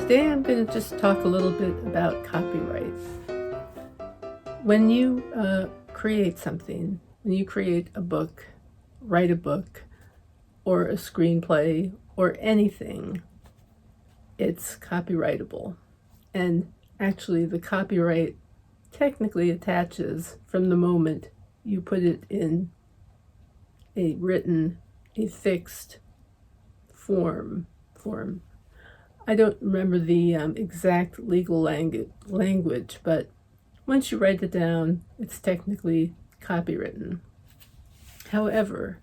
Today I'm going to just talk a little bit about copyright. When you create something, when you create a book, write a book, or a screenplay, or anything, it's copyrightable. And actually the copyright technically attaches from the moment you put it in a fixed form. I don't remember the exact legal language, but once you write it down, it's technically copywritten. However,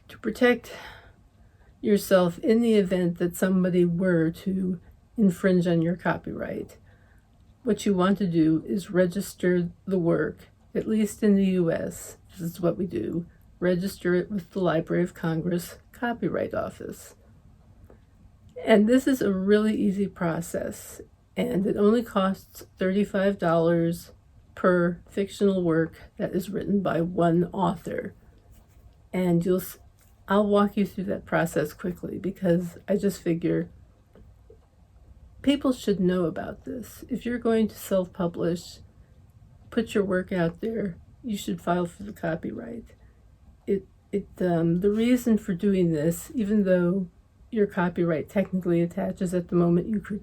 to protect yourself in the event that somebody were to infringe on your copyright, what you want to do is register the work, at least in the US. This is what we do. Register it with the Library of Congress Copyright Office. And this is a really easy process, and it only costs $35 per fictional work that is written by one author. And I'll walk you through that process quickly because I just figure people should know about this. If you're going to self-publish, put your work out there, you should file for the copyright. The reason for doing this, even though your copyright technically attaches at the moment you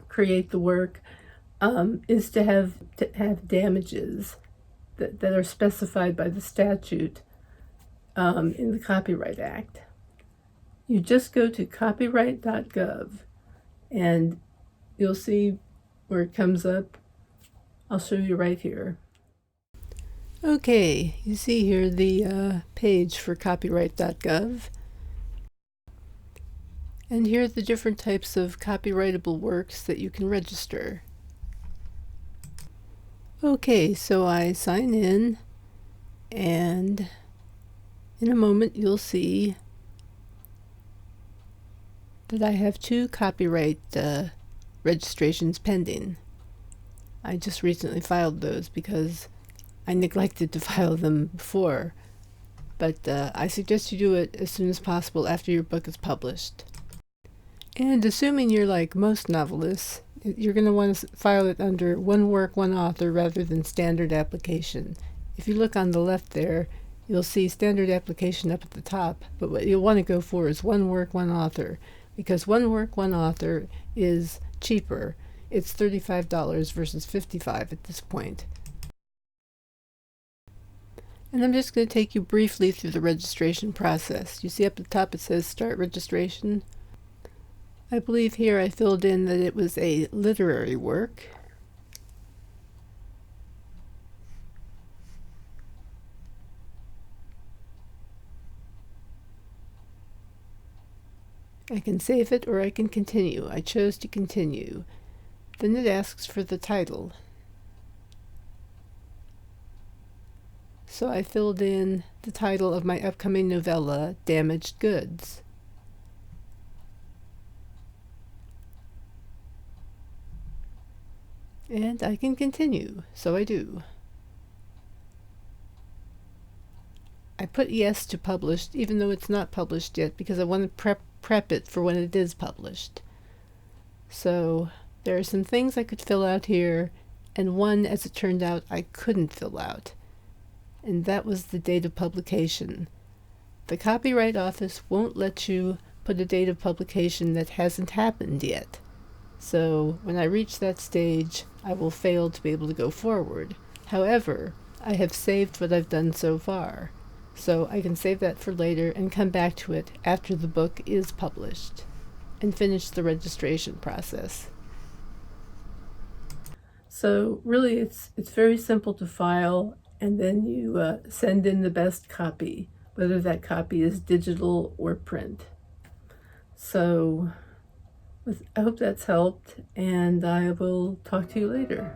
create the work, is to have damages that are specified by the statute in the Copyright Act. You just go to copyright.gov and you'll see where it comes up. I'll show you right here. Okay, you see here the page for copyright.gov. And here are the different types of copyrightable works that you can register. Okay, so I sign in, and in a moment you'll see that I have 2 copyright registrations pending. I just recently filed those because I neglected to file them before, but I suggest you do it as soon as possible after your book is published. And assuming you're like most novelists, you're going to want to file it under one work, one author rather than standard application. If you look on the left there, you'll see standard application up at the top, but what you'll want to go for is one work, one author, because one work, one author is cheaper. It's $35 versus $55 at this point. And I'm just going to take you briefly through the registration process. You see up at the top it says Start Registration. I believe here I filled in that it was a literary work. I can save it or I can continue. I chose to continue. Then it asks for the title. So I filled in the title of my upcoming novella, Damaged Goods. And I can continue, so I do. I put yes to published, even though it's not published yet, because I want to prep it for when it is published. So there are some things I could fill out here, and one, as it turned out, I couldn't fill out. And that was the date of publication. The Copyright Office won't let you put a date of publication that hasn't happened yet. So when I reach that stage, I will fail to be able to go forward. However, I have saved what I've done so far, so I can save that for later and come back to it after the book is published and finish the registration process. So really it's very simple to file, and then you send in the best copy, whether that copy is digital or print. So I hope that's helped, and I will talk to you later.